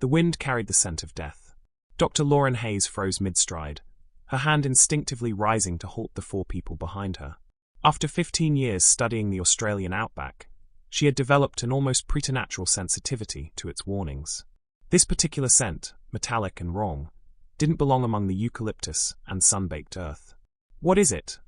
The wind carried the scent of death. Dr. Lauren Hayes froze mid-stride, her hand instinctively rising to halt the 4 people behind her. After 15 years studying the Australian outback, she had developed an almost preternatural sensitivity to its warnings. This particular scent, metallic and wrong, didn't belong among the eucalyptus and sun-baked earth. "What is it?"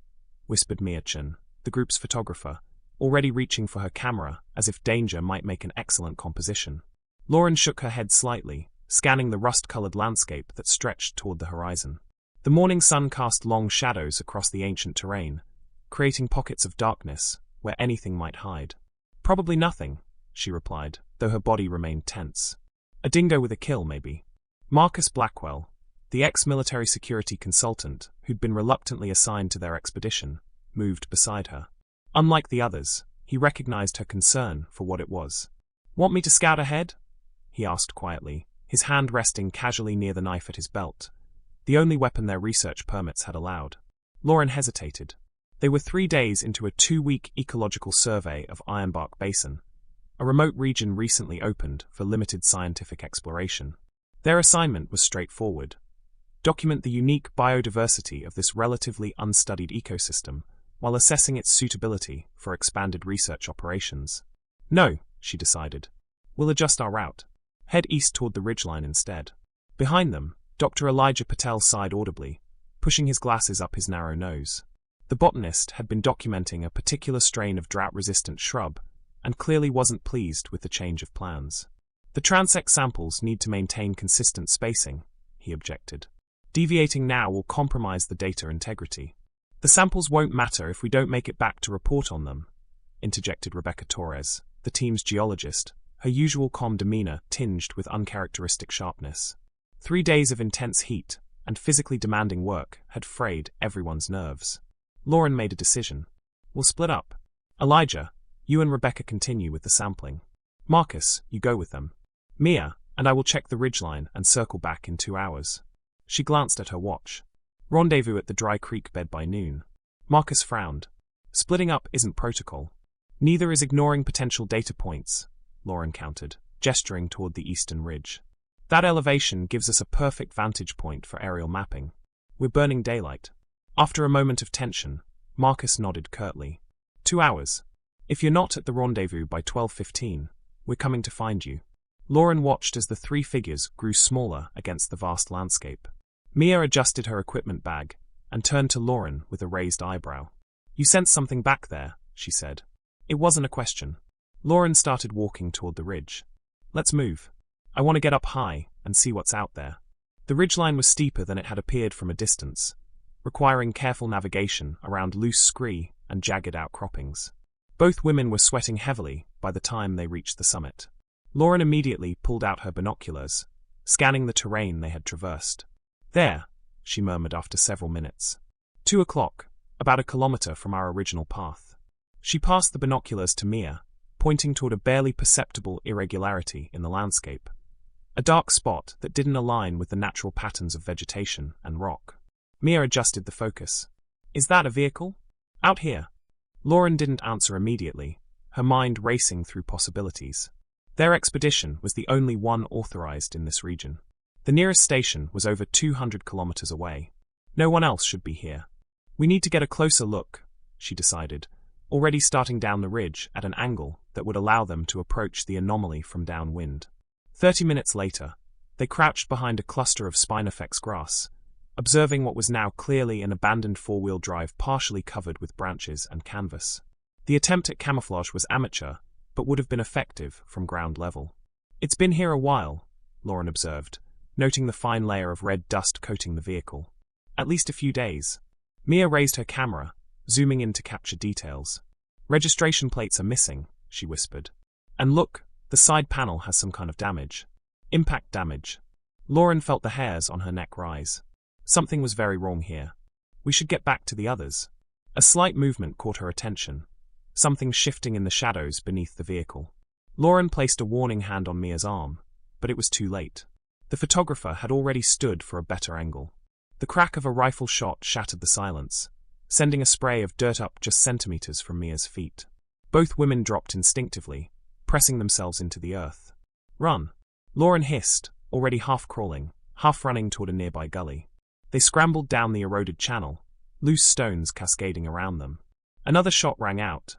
whispered Mia Chen, the group's photographer, already reaching for her camera as if danger might make an excellent composition. Lauren shook her head slightly, scanning the rust-colored landscape that stretched toward the horizon. The morning sun cast long shadows across the ancient terrain, creating pockets of darkness where anything might hide. "Probably nothing," she replied, though her body remained tense. "A dingo with a kill, maybe." Marcus Blackwell, the ex-military security consultant who'd been reluctantly assigned to their expedition, moved beside her. Unlike the others, he recognized her concern for what it was. "Want me to scout ahead?" he asked quietly, his hand resting casually near the knife at his belt, the only weapon their research permits had allowed. Lauren hesitated. They were 3 days into a 2-week ecological survey of Ironbark Basin, a remote region recently opened for limited scientific exploration. Their assignment was straightforward: document the unique biodiversity of this relatively unstudied ecosystem, while assessing its suitability for expanded research operations. "No," she decided. "We'll adjust our route. Head east toward the ridgeline instead." Behind them, Dr. Elijah Patel sighed audibly, pushing his glasses up his narrow nose. The botanist had been documenting a particular strain of drought-resistant shrub, and clearly wasn't pleased with the change of plans. "The transect samples need to maintain consistent spacing," he objected. "Deviating now will compromise the data integrity." "The samples won't matter if we don't make it back to report on them," interjected Rebecca Torres, the team's geologist, her usual calm demeanor tinged with uncharacteristic sharpness. 3 days of intense heat and physically demanding work had frayed everyone's nerves. Lauren made a decision. "We'll split up. Elijah, you and Rebecca continue with the sampling. Marcus, you go with them. Mia and I will check the ridgeline and circle back in 2 hours." She glanced at her watch. "Rendezvous at the Dry Creek bed by noon." Marcus frowned. "Splitting up isn't protocol." "Neither is ignoring potential data points," Lauren countered, gesturing toward the eastern ridge. "That elevation gives us a perfect vantage point for aerial mapping. We're burning daylight." After a moment of tension, Marcus nodded curtly. 2 hours. If you're not at the rendezvous by 12:15, we're coming to find you." Lauren watched as the 3 figures grew smaller against the vast landscape. Mia adjusted her equipment bag and turned to Lauren with a raised eyebrow. "You sensed something back there," she said. It wasn't a question. Lauren started walking toward the ridge. "Let's move. I want to get up high and see what's out there." The ridgeline was steeper than it had appeared from a distance, requiring careful navigation around loose scree and jagged outcroppings. Both women were sweating heavily by the time they reached the summit. Lauren immediately pulled out her binoculars, scanning the terrain they had traversed. "There," she murmured after several minutes. 2 o'clock, about a kilometer from our original path. She passed the binoculars to Mia, pointing toward a barely perceptible irregularity in the landscape, a dark spot that didn't align with the natural patterns of vegetation and rock. Mia adjusted the focus. "Is that a vehicle?" "Out here." Lauren didn't answer immediately, her mind racing through possibilities. Their expedition was the only one authorized in this region. The nearest station was over 200 kilometers away. No one else should be here. "We need to get a closer look," she decided, already starting down the ridge at an angle that would allow them to approach the anomaly from downwind. 30 minutes later, they crouched behind a cluster of spinifex grass, observing what was now clearly an abandoned 4-wheel drive partially covered with branches and canvas. The attempt at camouflage was amateur, but would have been effective from ground level. "It's been here a while," Lauren observed, noting the fine layer of red dust coating the vehicle. "At least a few days." Mia raised her camera, zooming in to capture details. "Registration plates are missing," she whispered. "And look, the side panel has some kind of damage. Impact damage." Lauren felt the hairs on her neck rise. Something was very wrong here. "We should get back to the others." A slight movement caught her attention, something shifting in the shadows beneath the vehicle. Lauren placed a warning hand on Mia's arm, but it was too late. The photographer had already stood for a better angle. The crack of a rifle shot shattered the silence, sending a spray of dirt up just centimeters from Mia's feet. Both women dropped instinctively, pressing themselves into the earth. "Run!" Lauren hissed, already half crawling, half running toward a nearby gully. They scrambled down the eroded channel, loose stones cascading around them. Another shot rang out,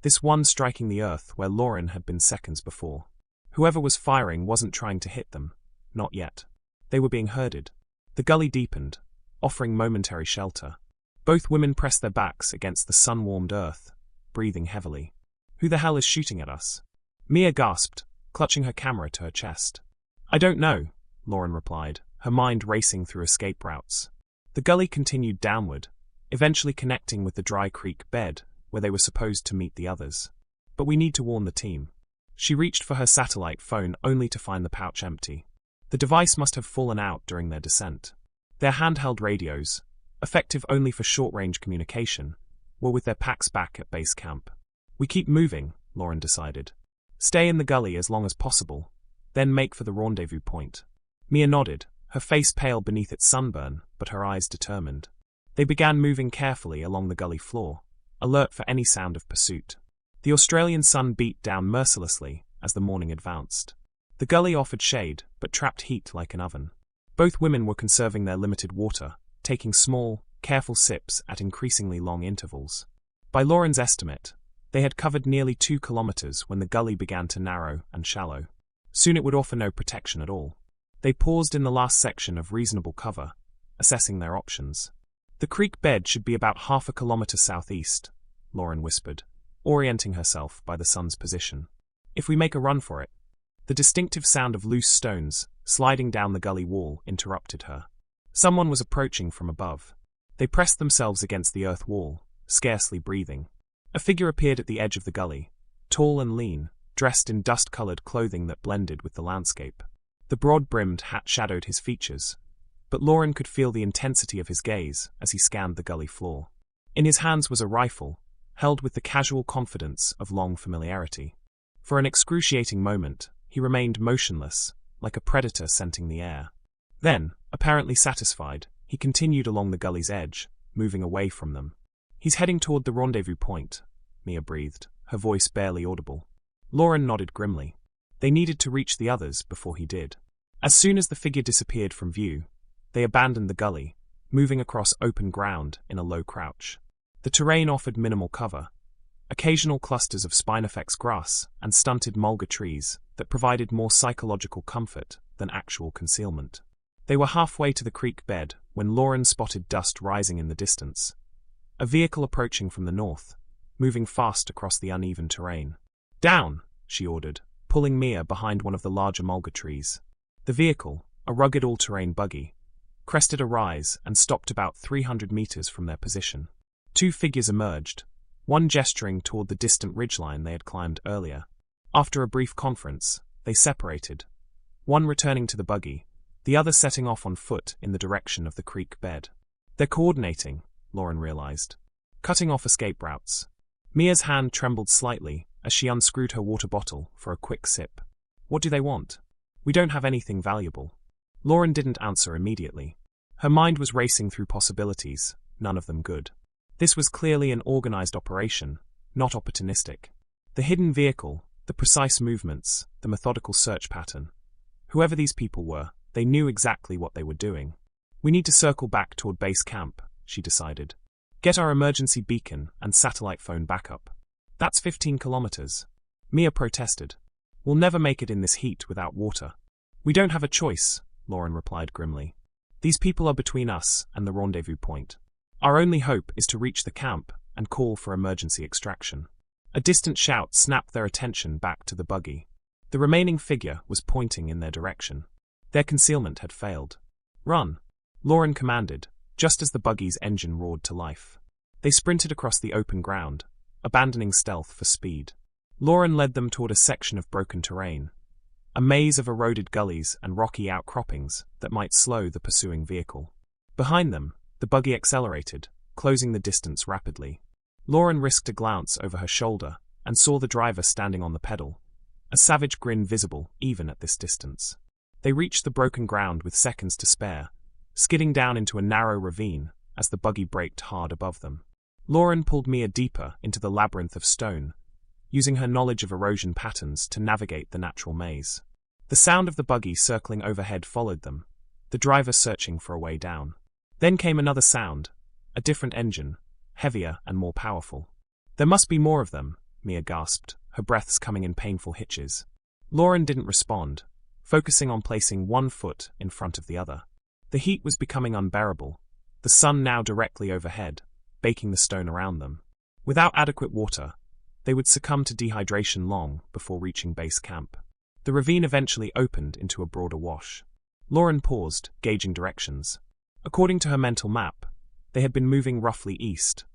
this one striking the earth where Lauren had been seconds before. Whoever was firing wasn't trying to hit them, not yet. They were being herded. The gully deepened, offering momentary shelter. Both women pressed their backs against the sun-warmed earth, breathing heavily. "Who the hell is shooting at us?" Mia gasped, clutching her camera to her chest. "I don't know," Lauren replied, her mind racing through escape routes. The gully continued downward, eventually connecting with the dry creek bed where they were supposed to meet the others. "But we need to warn the team." She reached for her satellite phone only to find the pouch empty. The device must have fallen out during their descent. Their handheld radios, effective only for short-range communication, were with their packs back at base camp. "We keep moving," Lauren decided. "Stay in the gully as long as possible, then make for the rendezvous point." Mia nodded, her face pale beneath its sunburn, but her eyes determined. They began moving carefully along the gully floor, alert for any sound of pursuit. The Australian sun beat down mercilessly as the morning advanced. The gully offered shade, but trapped heat like an oven. Both women were conserving their limited water, taking small, careful sips at increasingly long intervals. By Lauren's estimate, they had covered nearly 2 kilometers when the gully began to narrow and shallow. Soon it would offer no protection at all. They paused in the last section of reasonable cover, assessing their options. "The creek bed should be about half a kilometer southeast," Lauren whispered, orienting herself by the sun's position. "If we make a run for it." The distinctive sound of loose stones sliding down the gully wall interrupted her. Someone was approaching from above. They pressed themselves against the earth wall, scarcely breathing. A figure appeared at the edge of the gully, tall and lean, dressed in dust-colored clothing that blended with the landscape. The broad-brimmed hat shadowed his features, but Lauren could feel the intensity of his gaze as he scanned the gully floor. In his hands was a rifle, held with the casual confidence of long familiarity. For an excruciating moment, he remained motionless, like a predator scenting the air. Then, apparently satisfied, he continued along the gully's edge, moving away from them. "He's heading toward the rendezvous point," Mia breathed, her voice barely audible. Lauren nodded grimly. They needed to reach the others before he did. As soon as the figure disappeared from view, they abandoned the gully, moving across open ground in a low crouch. The terrain offered minimal cover, occasional clusters of spinifex grass and stunted mulga trees that provided more psychological comfort than actual concealment. They were halfway to the creek bed when Lauren spotted dust rising in the distance. A vehicle approaching from the north, moving fast across the uneven terrain. "Down!" she ordered, pulling Mia behind one of the larger mulga trees. The vehicle, a rugged all-terrain buggy, crested a rise and stopped about 300 meters from their position. Two figures emerged, one gesturing toward the distant ridgeline they had climbed earlier. After a brief conference, they separated, one returning to the buggy, the other setting off on foot in the direction of the creek bed. "They're coordinating," Lauren realized, cutting off escape routes. Mia's hand trembled slightly as she unscrewed her water bottle for a quick sip. "What do they want?" "We don't have anything valuable." Lauren didn't answer immediately. Her mind was racing through possibilities, none of them good. This was clearly an organized operation, not opportunistic. The hidden vehicle, the precise movements, the methodical search pattern. Whoever these people were, they knew exactly what they were doing. "We need to circle back toward base camp," she decided. "Get our emergency beacon and satellite phone backup." "That's 15 kilometers. Mia protested. "We'll never make it in this heat without water." "We don't have a choice," Lauren replied grimly. "These people are between us and the rendezvous point. Our only hope is to reach the camp and call for emergency extraction." A distant shout snapped their attention back to the buggy. The remaining figure was pointing in their direction. Their concealment had failed. "Run!" Lauren commanded, just as the buggy's engine roared to life. They sprinted across the open ground, abandoning stealth for speed. Lauren led them toward a section of broken terrain, a maze of eroded gullies and rocky outcroppings that might slow the pursuing vehicle. Behind them, the buggy accelerated, closing the distance rapidly. Lauren risked a glance over her shoulder and saw the driver standing on the pedal, a savage grin visible even at this distance. They reached the broken ground with seconds to spare, skidding down into a narrow ravine as the buggy braked hard above them. Lauren pulled Mia deeper into the labyrinth of stone, using her knowledge of erosion patterns to navigate the natural maze. The sound of the buggy circling overhead followed them, the driver searching for a way down. Then came another sound, a different engine, heavier and more powerful. There must be more of them, Mia gasped, her breaths coming in painful hitches. Lauren didn't respond, focusing on placing one foot in front of the other. The heat was becoming unbearable, the sun now directly overhead, baking the stone around them. Without adequate water, they would succumb to dehydration long before reaching base camp. The ravine eventually opened into a broader wash. Lauren paused, gauging directions. According to her mental map, they had been moving roughly east,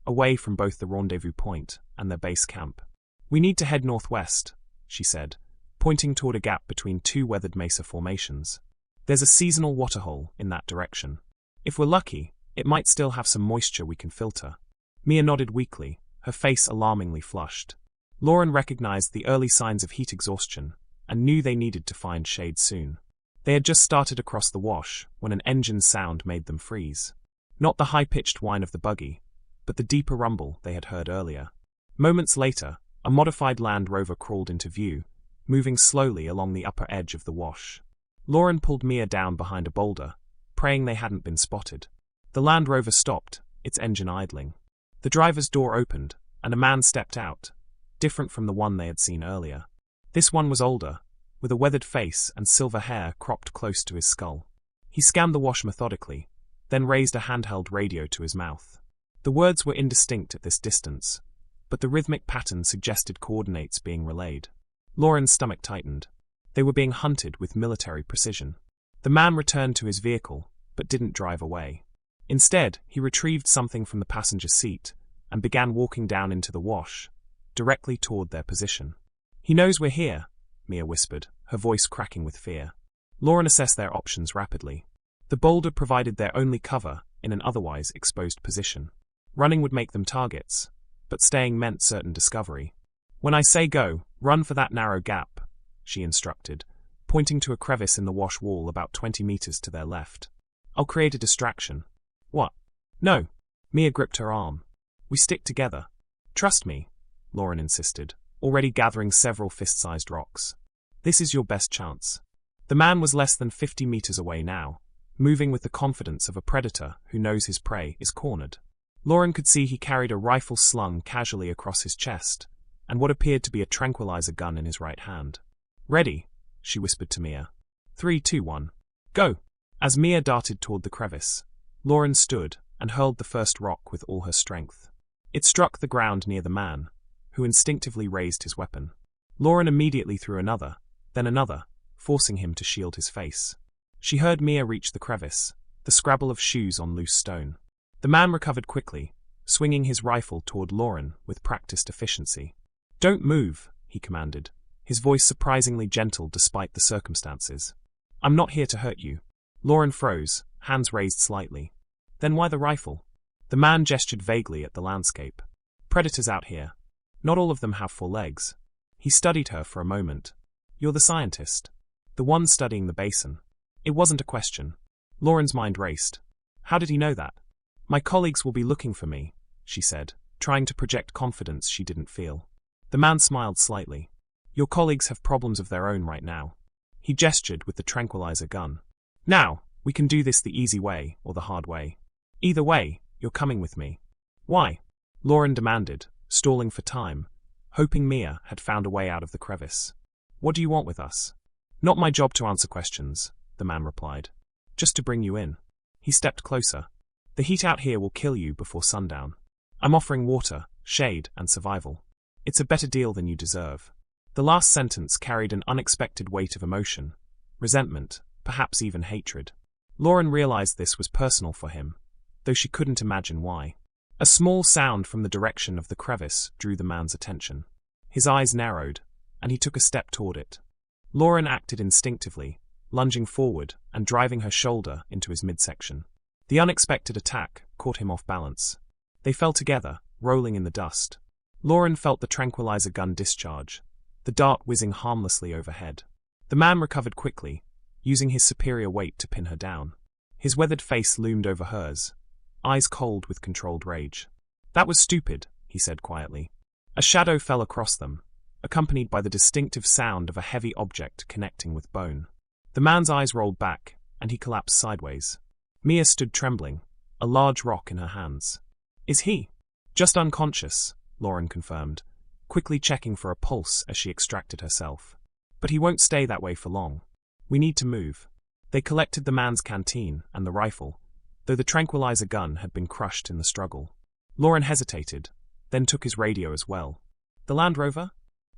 away from both the rendezvous point and their base camp. "We need to head northwest," she said, pointing toward a gap between two weathered mesa formations. "There's a seasonal waterhole in that direction. If we're lucky, it might still have some moisture we can filter." Mia nodded weakly, her face alarmingly flushed. Lauren recognized the early signs of heat exhaustion and knew they needed to find shade soon. They had just started across the wash when an engine sound made them freeze. Not the high-pitched whine of the buggy, but the deeper rumble they had heard earlier. Moments later, a modified Land Rover crawled into view, moving slowly along the upper edge of the wash. Lauren pulled Mia down behind a boulder, praying they hadn't been spotted. The Land Rover stopped, its engine idling. The driver's door opened, and a man stepped out, different from the one they had seen earlier. This one was older, with a weathered face and silver hair cropped close to his skull. He scanned the wash methodically, then raised a handheld radio to his mouth. The words were indistinct at this distance, but the rhythmic pattern suggested coordinates being relayed. Lauren's stomach tightened. They were being hunted with military precision. The man returned to his vehicle, but didn't drive away. Instead, he retrieved something from the passenger seat and began walking down into the wash, directly toward their position. "He knows we're here," Mia whispered, her voice cracking with fear. Lauren assessed their options rapidly. The boulder provided their only cover in an otherwise exposed position. Running would make them targets, but staying meant certain discovery. "When I say go, run for that narrow gap," she instructed, pointing to a crevice in the wash wall about 20 meters to their left. "I'll create a distraction." "What?" "No." Mia gripped her arm. "We stick together." "Trust me," Lauren insisted, already gathering several fist-sized rocks. "This is your best chance." The man was less than 50 meters away now, moving with the confidence of a predator who knows his prey is cornered. Lauren could see he carried a rifle slung casually across his chest, and what appeared to be a tranquilizer gun in his right hand. "Ready," she whispered to Mia. 3, 2, 1. Go! As Mia darted toward the crevice, Lauren stood and hurled the first rock with all her strength. It struck the ground near the man, who instinctively raised his weapon. Lauren immediately threw another, then another, forcing him to shield his face. She heard Mia reach the crevice, the scrabble of shoes on loose stone. The man recovered quickly, swinging his rifle toward Lauren with practiced efficiency. "Don't move," he commanded, his voice surprisingly gentle despite the circumstances. "I'm not here to hurt you." Lauren froze, hands raised slightly. "Then why the rifle?" The man gestured vaguely at the landscape. "Predators out here. Not all of them have 4 legs." He studied her for a moment. "You're the scientist. The one studying the basin." It wasn't a question. Lauren's mind raced. How did he know that? "My colleagues will be looking for me," she said, trying to project confidence she didn't feel. The man smiled slightly. "Your colleagues have problems of their own right now." He gestured with the tranquilizer gun. "Now, we can do this the easy way or the hard way. Either way, you're coming with me." "Why?" Lauren demanded, stalling for time, hoping Mia had found a way out of the crevice. "What do you want with us?" "Not my job to answer questions," the man replied. "Just to bring you in." He stepped closer. "The heat out here will kill you before sundown. I'm offering water, shade, and survival. It's a better deal than you deserve." The last sentence carried an unexpected weight of emotion, resentment, perhaps even hatred. Lauren realized this was personal for him, though she couldn't imagine why. A small sound from the direction of the crevice drew the man's attention. His eyes narrowed, and he took a step toward it. Lauren acted instinctively, lunging forward and driving her shoulder into his midsection. The unexpected attack caught him off balance. They fell together, rolling in the dust. Lauren felt the tranquilizer gun discharge, the dart whizzing harmlessly overhead. The man recovered quickly, using his superior weight to pin her down. His weathered face loomed over hers, eyes cold with controlled rage. "That was stupid," he said quietly. A shadow fell across them, accompanied by the distinctive sound of a heavy object connecting with bone. The man's eyes rolled back, and he collapsed sideways. Mia stood trembling, a large rock in her hands. Is he? Just unconscious, Lauren confirmed, quickly checking for a pulse as she extracted herself. But he won't stay that way for long. We need to move. They collected the man's canteen and the rifle, though the tranquilizer gun had been crushed in the struggle. Lauren hesitated, then took his radio as well. The Land Rover?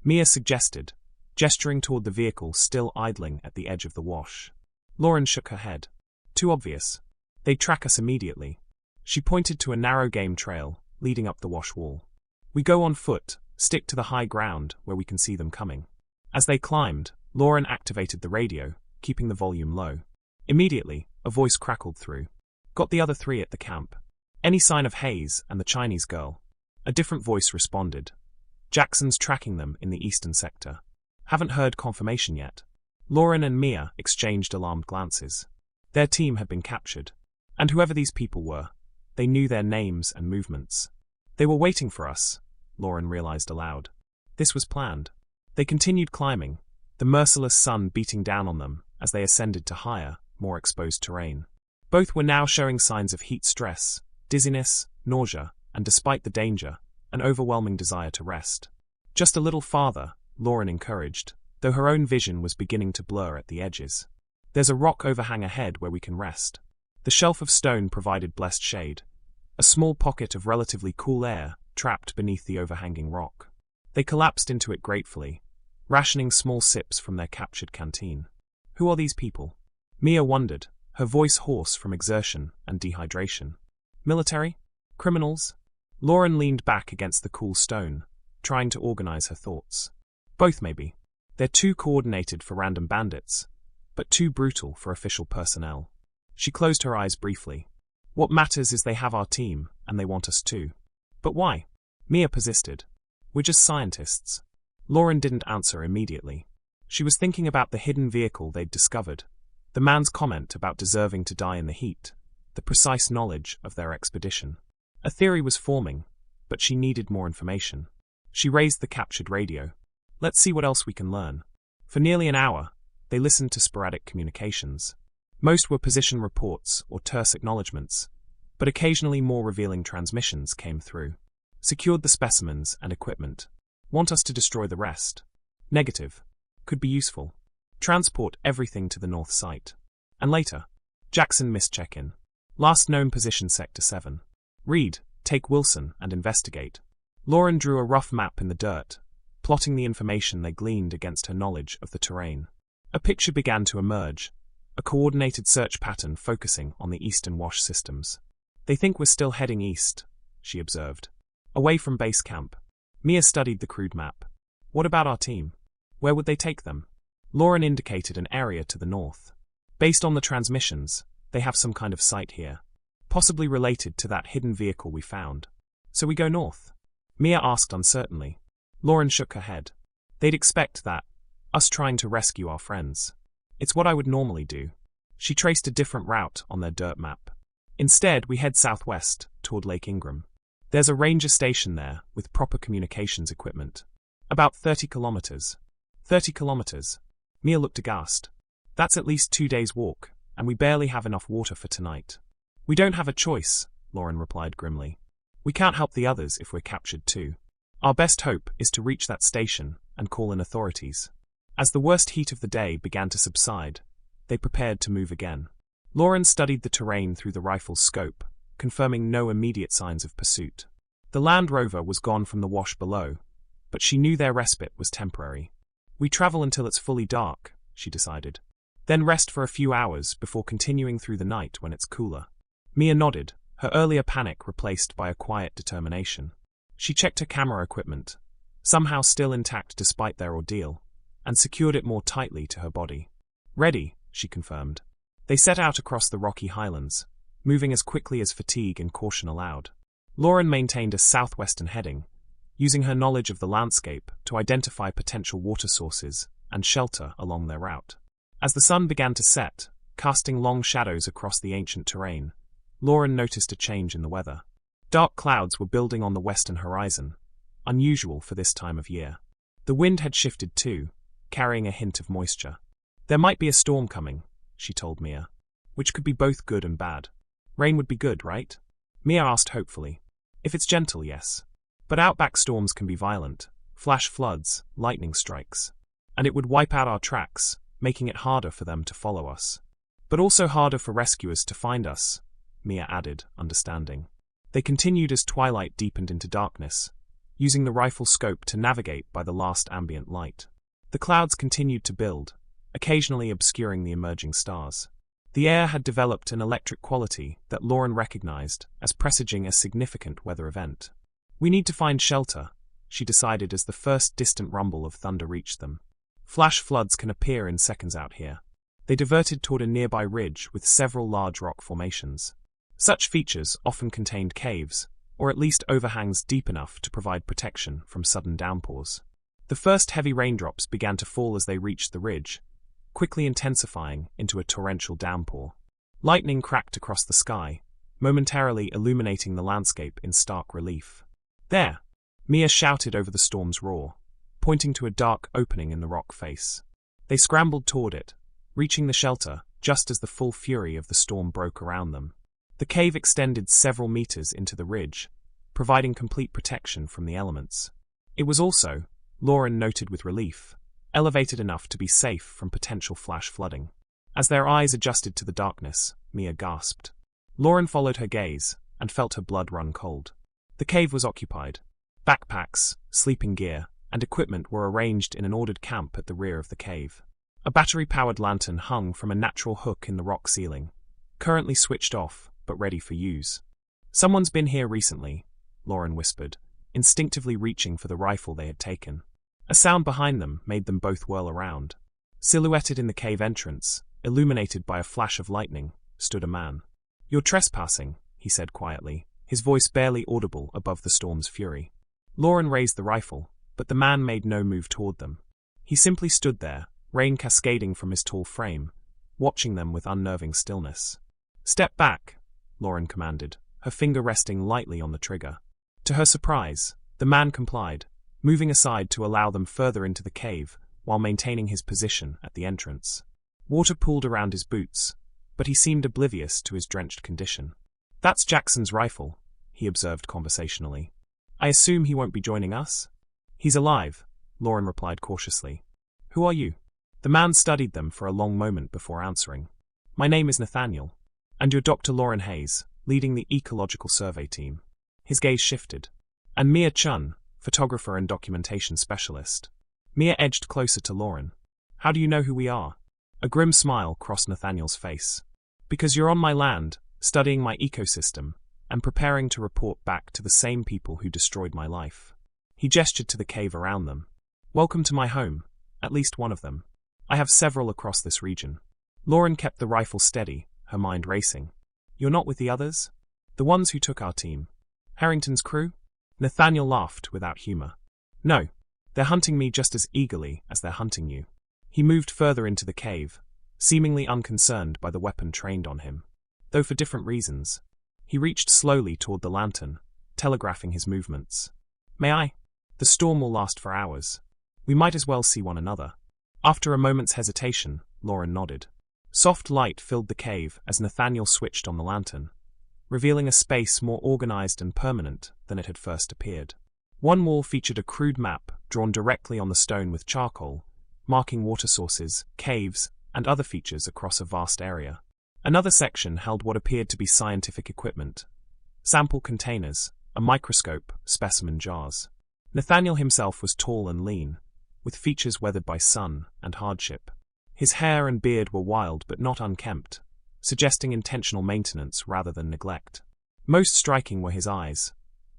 Mia suggested, gesturing toward the vehicle still idling at the edge of the wash. Lauren shook her head. Too obvious. They'd track us immediately. She pointed to a narrow game trail leading up the wash wall. We go on foot, stick to the high ground where we can see them coming. As they climbed, Lauren activated the radio, keeping the volume low. Immediately, a voice crackled through. Got the other three at the camp. Any sign of Hayes and the Chinese girl? A different voice responded. Jackson's tracking them in the eastern sector. Haven't heard confirmation yet. Lauren and Mia exchanged alarmed glances. Their team had been captured. And whoever these people were, they knew their names and movements. They were waiting for us, Lauren realized aloud. This was planned. They continued climbing, the merciless sun beating down on them as they ascended to higher, more exposed terrain. Both were now showing signs of heat stress, dizziness, nausea, and despite the danger, an overwhelming desire to rest. Just a little farther, Lauren encouraged, though her own vision was beginning to blur at the edges. There's a rock overhang ahead where we can rest. The shelf of stone provided blessed shade, a small pocket of relatively cool air trapped beneath the overhanging rock. They collapsed into it gratefully, rationing small sips from their captured canteen. Who are these people? Mia wondered, her voice hoarse from exertion and dehydration. Military? Criminals? Lauren leaned back against the cool stone, trying to organize her thoughts. Both maybe. They're too coordinated for random bandits, but too brutal for official personnel. She closed her eyes briefly. What matters is they have our team, and they want us too. But why? Mia persisted. We're just scientists. Lauren didn't answer immediately. She was thinking about the hidden vehicle they'd discovered, the man's comment about deserving to die in the heat, the precise knowledge of their expedition. A theory was forming, but she needed more information. She raised the captured radio. Let's see what else we can learn. For nearly an hour, they listened to sporadic communications. Most were position reports or terse acknowledgements, but occasionally more revealing transmissions came through. Secured the specimens and equipment. Want us to destroy the rest? Negative. Could be useful. Transport everything to the north site. And later. Jackson missed check-in. Last known position Sector 7. Reed, take Wilson and investigate. Lauren drew a rough map in the dirt, plotting the information they gleaned against her knowledge of the terrain. A picture began to emerge, a coordinated search pattern focusing on the eastern wash systems. They think we're still heading east, she observed. Away from base camp. Mia studied the crude map. What about our team? Where would they take them? Lauren indicated an area to the north. Based on the transmissions, they have some kind of site here, possibly related to that hidden vehicle we found. So we go north? Mia asked uncertainly. Lauren shook her head. They'd expect that, us trying to rescue our friends. It's what I would normally do. She traced a different route on their dirt map. Instead, we head southwest, toward Lake Ingram. There's a ranger station there, with proper communications equipment. About 30 kilometers. 30 kilometers. Mia looked aghast. That's at least 2 days' walk, and we barely have enough water for tonight. We don't have a choice, Lauren replied grimly. We can't help the others if we're captured too. Our best hope is to reach that station and call in authorities. As the worst heat of the day began to subside, they prepared to move again. Lauren studied the terrain through the rifle's scope, confirming no immediate signs of pursuit. The Land Rover was gone from the wash below, but she knew their respite was temporary. We travel until it's fully dark, she decided. Then rest for a few hours before continuing through the night when it's cooler. Mia nodded, her earlier panic replaced by a quiet determination. She checked her camera equipment, somehow still intact despite their ordeal, and secured it more tightly to her body. Ready, she confirmed. They set out across the rocky highlands, moving as quickly as fatigue and caution allowed. Lauren maintained a southwestern heading, using her knowledge of the landscape to identify potential water sources and shelter along their route. As the sun began to set, casting long shadows across the ancient terrain, Lauren noticed a change in the weather. Dark clouds were building on the western horizon, unusual for this time of year. The The wind had shifted too, carrying a hint of moisture. There might be a storm coming, she told Mia, which could be both good and bad. Rain would be good, right? Mia asked hopefully. If it's gentle, yes. But outback storms can be violent, flash floods, lightning strikes. And it would wipe out our tracks, making it harder for them to follow us. But also harder for rescuers to find us, Mia added, understanding. They continued as twilight deepened into darkness, using the rifle scope to navigate by the last ambient light. The clouds continued to build, occasionally obscuring the emerging stars. The air had developed an electric quality that Lauren recognized as presaging a significant weather event. We need to find shelter, she decided as the first distant rumble of thunder reached them. Flash floods can appear in seconds out here. They diverted toward a nearby ridge with several large rock formations. Such features often contained caves, or at least overhangs deep enough to provide protection from sudden downpours. The first heavy raindrops began to fall as they reached the ridge, quickly intensifying into a torrential downpour. Lightning cracked across the sky, momentarily illuminating the landscape in stark relief. There! Mia shouted over the storm's roar, pointing to a dark opening in the rock face. They scrambled toward it, reaching the shelter just as the full fury of the storm broke around them. The cave extended several meters into the ridge, providing complete protection from the elements. It was also, Lauren noted with relief, elevated enough to be safe from potential flash flooding. As their eyes adjusted to the darkness, Mia gasped. Lauren followed her gaze and felt her blood run cold. The cave was occupied. Backpacks, sleeping gear, and equipment were arranged in an ordered camp at the rear of the cave. A battery-powered lantern hung from a natural hook in the rock ceiling, currently switched off, but ready for use. Someone's been here recently, Lauren whispered, instinctively reaching for the rifle they had taken. A sound behind them made them both whirl around. Silhouetted in the cave entrance, illuminated by a flash of lightning, stood a man. "You're trespassing," he said quietly, his voice barely audible above the storm's fury. Lauren raised the rifle, but the man made no move toward them. He simply stood there, rain cascading from his tall frame, watching them with unnerving stillness. "Step back," Lauren commanded, her finger resting lightly on the trigger. To her surprise, the man complied, moving aside to allow them further into the cave while maintaining his position at the entrance. Water pooled around his boots, but he seemed oblivious to his drenched condition. "That's Jackson's rifle," he observed conversationally. "I assume he won't be joining us?" "He's alive," Lauren replied cautiously. "Who are you?" The man studied them for a long moment before answering. "My name is Nathaniel. And you're Dr. Lauren Hayes, leading the Ecological Survey team." His gaze shifted. "And Mia Chun, photographer and documentation specialist." Mia edged closer to Lauren. "How do you know who we are?" A grim smile crossed Nathaniel's face. "Because you're on my land, studying my ecosystem, and preparing to report back to the same people who destroyed my life." He gestured to the cave around them. "Welcome to my home, at least one of them. I have several across this region." Lauren kept the rifle steady, her mind racing. "You're not with the others? The ones who took our team? Harrington's crew?" Nathaniel laughed without humor. "No, they're hunting me just as eagerly as they're hunting you." He moved further into the cave, seemingly unconcerned by the weapon trained on him. Though for different reasons. He reached slowly toward the lantern, telegraphing his movements. "May I? The storm will last for hours. We might as well see one another." After a moment's hesitation, Lauren nodded. Soft light filled the cave as Nathaniel switched on the lantern, revealing a space more organized and permanent than it had first appeared. One wall featured a crude map drawn directly on the stone with charcoal, marking water sources, caves, and other features across a vast area. Another section held what appeared to be scientific equipment: sample containers, a microscope, specimen jars. Nathaniel himself was tall and lean, with features weathered by sun and hardship. His hair and beard were wild but not unkempt, suggesting intentional maintenance rather than neglect. Most striking were his eyes,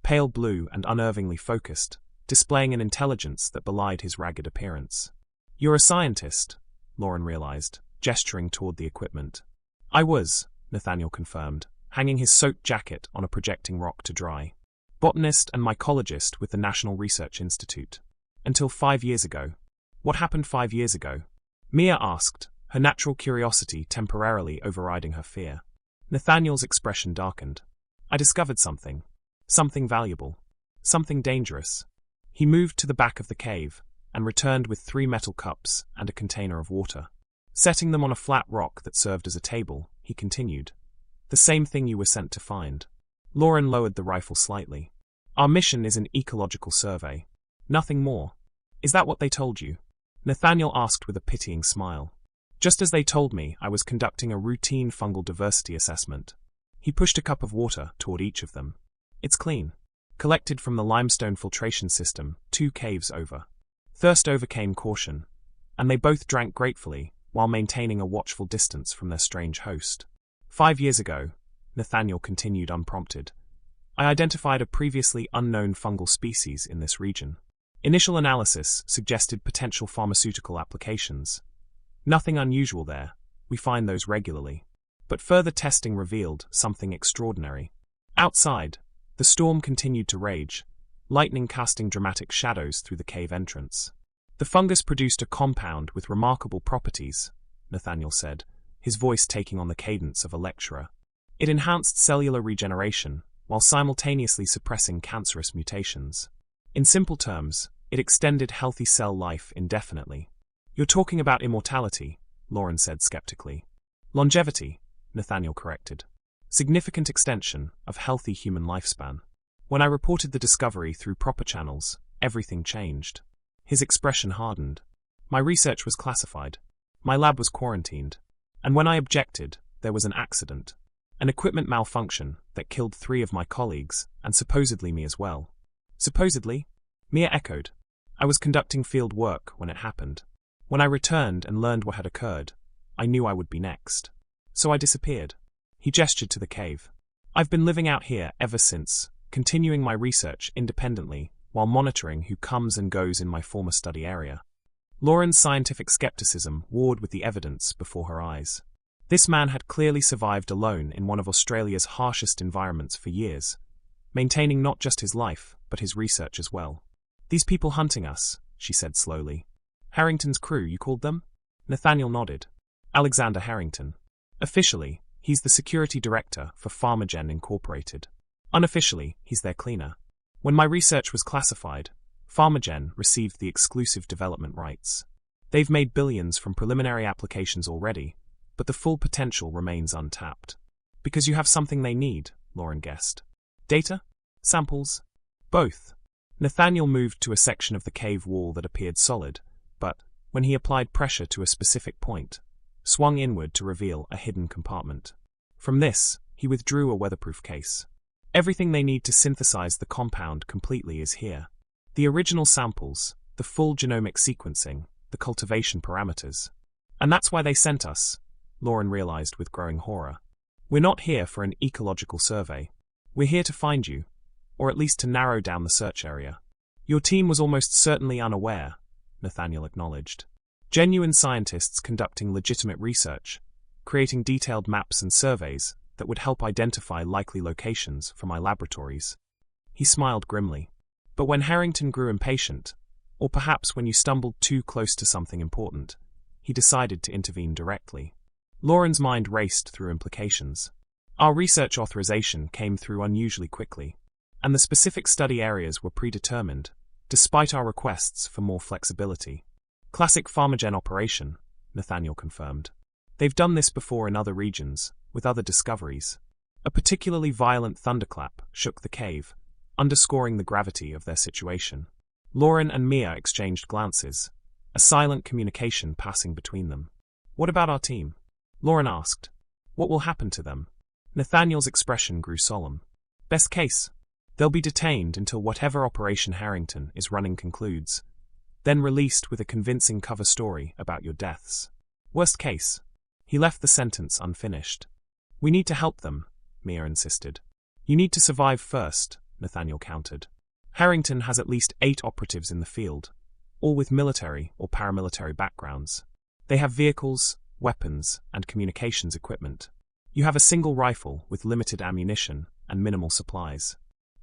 pale blue and unnervingly focused, displaying an intelligence that belied his ragged appearance. "You're a scientist," Lauren realized, gesturing toward the equipment. "I was," Nathaniel confirmed, hanging his soaked jacket on a projecting rock to dry. "Botanist and mycologist with the National Research Institute. Until 5 years ago." "What happened 5 years ago?" Mia asked, her natural curiosity temporarily overriding her fear. Nathaniel's expression darkened. "I discovered something. Something valuable. Something dangerous." He moved to the back of the cave, and returned with 3 metal cups and a container of water. Setting them on a flat rock that served as a table, he continued, "The same thing you were sent to find." Lauren lowered the rifle slightly. "Our mission is an ecological survey. Nothing more." "Is that what they told you?" Nathaniel asked with a pitying smile. "Just as they told me I was conducting a routine fungal diversity assessment." He pushed a cup of water toward each of them. "It's clean. Collected from the limestone filtration system 2 caves over." Thirst overcame caution, and they both drank gratefully while maintaining a watchful distance from their strange host. 5 years ago, Nathaniel continued unprompted, I identified a previously unknown fungal species in this region. Initial analysis suggested potential pharmaceutical applications. Nothing unusual there, we find those regularly. But further testing revealed something extraordinary. Outside, the storm continued to rage, lightning casting dramatic shadows through the cave entrance. The fungus produced a compound with remarkable properties, Nathaniel said, his voice taking on the cadence of a lecturer. It enhanced cellular regeneration, while simultaneously suppressing cancerous mutations. In simple terms, it extended healthy cell life indefinitely. "You're talking about immortality," Lauren said skeptically. "Longevity," Nathaniel corrected. "Significant extension of healthy human lifespan." When I reported the discovery through proper channels, everything changed. His expression hardened. "My research was classified. My lab was quarantined. And when I objected, there was an accident. An equipment malfunction that killed 3 of my colleagues, and supposedly me as well." "Supposedly?" Mia echoed. "I was conducting field work when it happened. When I returned and learned what had occurred, I knew I would be next. So I disappeared." He gestured to the cave. "I've been living out here ever since, continuing my research independently, while monitoring who comes and goes in my former study area." Lauren's scientific skepticism warred with the evidence before her eyes. This man had clearly survived alone in one of Australia's harshest environments for years, maintaining not just his life, but his research as well. "These people hunting us," she said slowly. "Harrington's crew, you called them?" Nathaniel nodded. "Alexander Harrington. Officially, he's the security director for Pharmagen Incorporated. Unofficially, he's their cleaner. When my research was classified, Pharmagen received the exclusive development rights. They've made billions from preliminary applications already, but the full potential remains untapped. Because you have something they need," Lauren guessed. "Data? Samples?" "Both." Nathaniel moved to a section of the cave wall that appeared solid, but, when he applied pressure to a specific point, swung inward to reveal a hidden compartment. From this, he withdrew a weatherproof case. "Everything they need to synthesize the compound completely is here. The original samples, the full genomic sequencing, the cultivation parameters. And that's why they sent us," Lauren realized with growing horror. "We're not here for an ecological survey. We're here to find you, or at least to narrow down the search area." "Your team was almost certainly unaware," Nathaniel acknowledged. "Genuine scientists conducting legitimate research, creating detailed maps and surveys that would help identify likely locations for my laboratories." He smiled grimly. "But when Harrington grew impatient, or perhaps when you stumbled too close to something important, he decided to intervene directly." Lauren's mind raced through implications. "Our research authorization came through unusually quickly, and the specific study areas were predetermined, despite our requests for more flexibility." "Classic Pharmagen operation," Nathaniel confirmed. "They've done this before in other regions, with other discoveries." A particularly violent thunderclap shook the cave, underscoring the gravity of their situation. Lauren and Mia exchanged glances, a silent communication passing between them. "What about our team?" Lauren asked. "What will happen to them?" Nathaniel's expression grew solemn. "Best case, they'll be detained until whatever Operation Harrington is running concludes, then released with a convincing cover story about your deaths. Worst case." He left the sentence unfinished. "We need to help them," Mia insisted. "You need to survive first," Nathaniel countered. "Harrington has at least 8 operatives in the field, all with military or paramilitary backgrounds. They have vehicles, weapons, and communications equipment. You have a single rifle with limited ammunition and minimal supplies."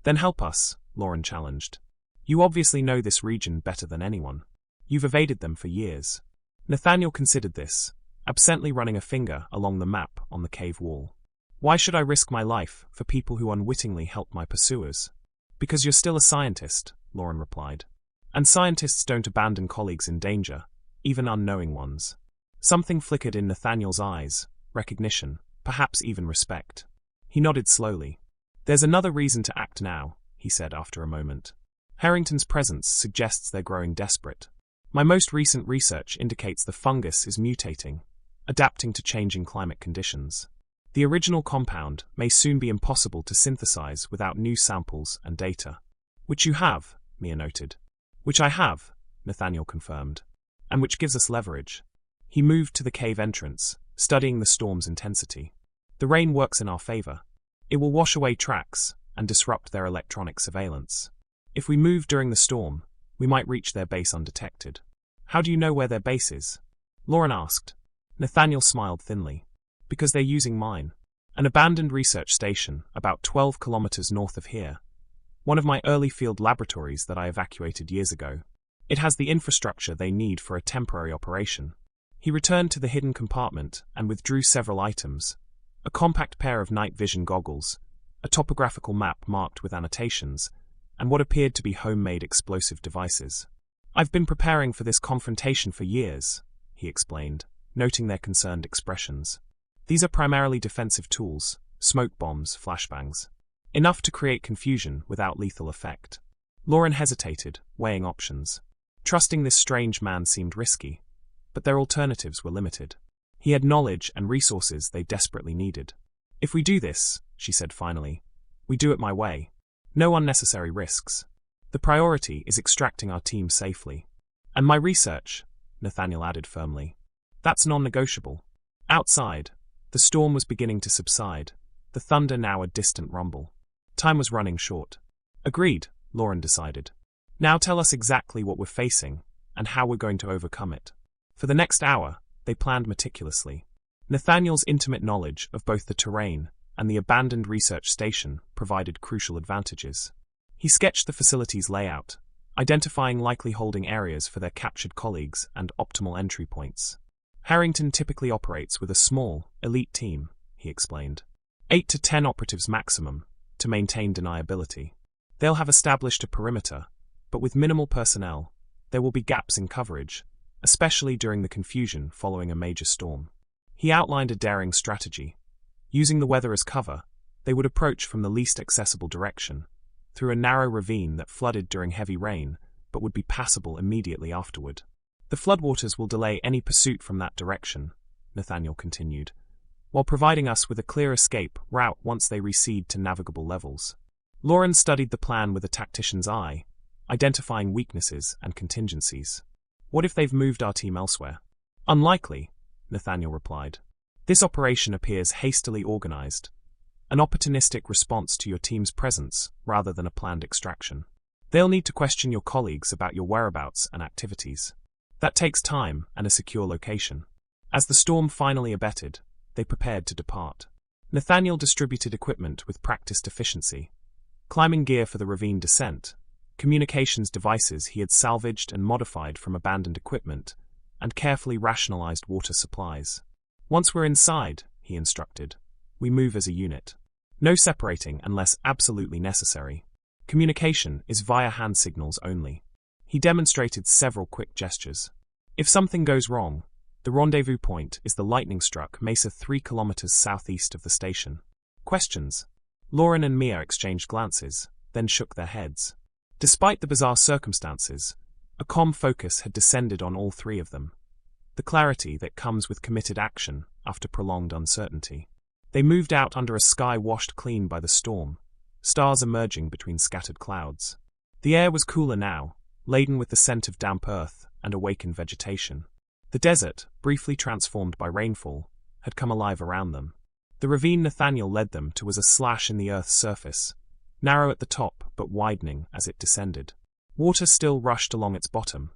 "Then help us," Lauren challenged. "You obviously know this region better than anyone. You've evaded them for years." Nathaniel considered this, absently running a finger along the map on the cave wall. "Why should I risk my life for people who unwittingly help my pursuers?" "Because you're still a scientist," Lauren replied. And scientists don't abandon colleagues in danger, even unknowing ones. Something flickered in Nathaniel's eyes, recognition, perhaps even respect. He nodded slowly. There's another reason to act now, he said after a moment. Harrington's presence suggests they're growing desperate. My most recent research indicates the fungus is mutating, adapting to changing climate conditions. The original compound may soon be impossible to synthesize without new samples and data. Which you have, Mia noted. Which I have, Nathaniel confirmed. And which gives us leverage. He moved to the cave entrance, studying the storm's intensity. The rain works in our favor. It will wash away tracks and disrupt their electronic surveillance. If we move during the storm, we might reach their base undetected. How do you know where their base is? Lauren asked. Nathaniel smiled thinly. Because they're using mine. An abandoned research station about 12 kilometers north of here. One of my early field laboratories that I evacuated years ago. It has the infrastructure they need for a temporary operation. He returned to the hidden compartment and withdrew several items. A compact pair of night vision goggles, a topographical map marked with annotations, and what appeared to be homemade explosive devices. I've been preparing for this confrontation for years, he explained, noting their concerned expressions. These are primarily defensive tools, smoke bombs, flashbangs. Enough to create confusion without lethal effect. Lauren hesitated, weighing options. Trusting this strange man seemed risky, but their alternatives were limited. He had knowledge and resources they desperately needed. If we do this, she said finally, we do it my way. No unnecessary risks. The priority is extracting our team safely. And my research, Nathaniel added firmly. That's non-negotiable. Outside, the storm was beginning to subside, the thunder now a distant rumble. Time was running short. Agreed, Lauren decided. Now tell us exactly what we're facing, and how we're going to overcome it. For the next hour, they planned meticulously. Nathaniel's intimate knowledge of both the terrain and the abandoned research station provided crucial advantages. He sketched the facility's layout, identifying likely holding areas for their captured colleagues and optimal entry points. Harrington typically operates with a small, elite team, he explained. 8 to 10 operatives maximum, to maintain deniability. They'll have established a perimeter, but with minimal personnel, there will be gaps in coverage, especially during the confusion following a major storm. He outlined a daring strategy. Using the weather as cover, they would approach from the least accessible direction, through a narrow ravine that flooded during heavy rain, but would be passable immediately afterward. The floodwaters will delay any pursuit from that direction, Nathaniel continued, while providing us with a clear escape route once they recede to navigable levels. Lauren studied the plan with a tactician's eye, identifying weaknesses and contingencies. What if they've moved our team elsewhere? Unlikely, Nathaniel replied. This operation appears hastily organized, an opportunistic response to your team's presence rather than a planned extraction. They'll need to question your colleagues about your whereabouts and activities. That takes time and a secure location. As the storm finally abated, they prepared to depart. Nathaniel distributed equipment with practiced efficiency. Climbing gear for the ravine descent, communications devices he had salvaged and modified from abandoned equipment, and carefully rationalized water supplies. Once we're inside, he instructed, we move as a unit. No separating unless absolutely necessary. Communication is via hand signals only. He demonstrated several quick gestures. If something goes wrong, the rendezvous point is the lightning-struck mesa 3 kilometers southeast of the station. Questions? Lauren and Mia exchanged glances, then shook their heads. Despite the bizarre circumstances, a calm focus had descended on all three of them. The clarity that comes with committed action after prolonged uncertainty. They moved out under a sky washed clean by the storm, stars emerging between scattered clouds. The air was cooler now, laden with the scent of damp earth and awakened vegetation. The desert, briefly transformed by rainfall, had come alive around them. The ravine Nathaniel led them to was a slash in the earth's surface, narrow at the top but widening as it descended. Water still rushed along its bottom,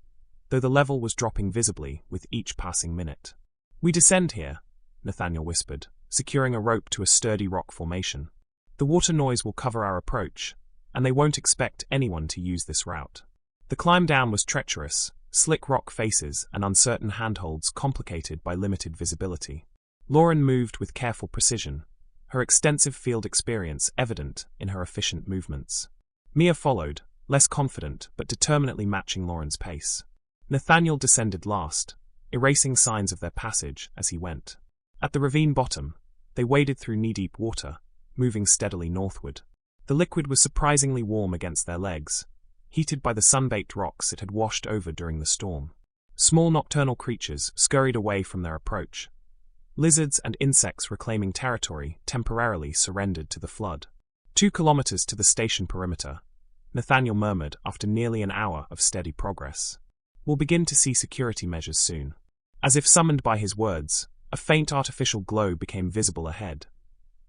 though the level was dropping visibly with each passing minute. We descend here, Nathaniel whispered, securing a rope to a sturdy rock formation. The water noise will cover our approach, and they won't expect anyone to use this route. The climb down was treacherous, slick rock faces and uncertain handholds complicated by limited visibility. Lauren moved with careful precision, her extensive field experience evident in her efficient movements. Mia followed, less confident but determinately matching Lauren's pace. Nathaniel descended last, erasing signs of their passage as he went. At the ravine bottom, they waded through knee-deep water, moving steadily northward. The liquid was surprisingly warm against their legs, heated by the sun-baked rocks it had washed over during the storm. Small nocturnal creatures scurried away from their approach. Lizards and insects reclaiming territory temporarily surrendered to the flood. 2 kilometers to the station perimeter, Nathaniel murmured after nearly an hour of steady progress. We'll begin to see security measures soon. As if summoned by his words, a faint artificial glow became visible ahead.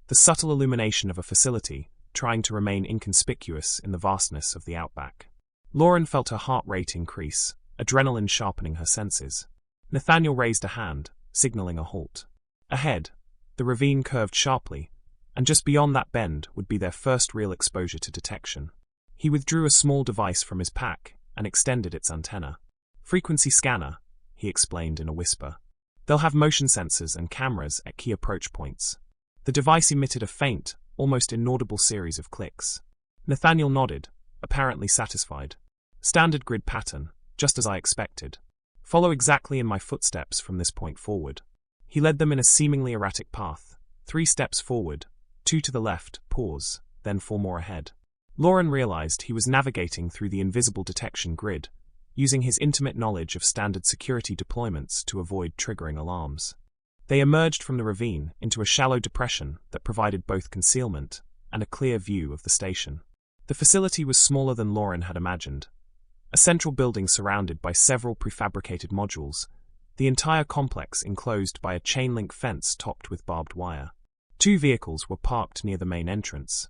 The subtle illumination of a facility, trying to remain inconspicuous in the vastness of the Outback. Lauren felt her heart rate increase, adrenaline sharpening her senses. Nathaniel raised a hand, signaling a halt. Ahead, the ravine curved sharply, and just beyond that bend would be their first real exposure to detection. He withdrew a small device from his pack and extended its antenna. "Frequency scanner," he explained in a whisper. "They'll have motion sensors and cameras at key approach points." The device emitted a faint, almost inaudible series of clicks. Nathaniel nodded, apparently satisfied. "Standard grid pattern, just as I expected. Follow exactly in my footsteps from this point forward." He led them in a seemingly erratic path. 3 steps forward, 2 to the left, pause, then 4 more ahead. Lauren realized he was navigating through the invisible detection grid, using his intimate knowledge of standard security deployments to avoid triggering alarms. They emerged from the ravine into a shallow depression that provided both concealment and a clear view of the station. The facility was smaller than Lauren had imagined. A central building surrounded by several prefabricated modules, the entire complex enclosed by a chain-link fence topped with barbed wire. 2 vehicles were parked near the main entrance.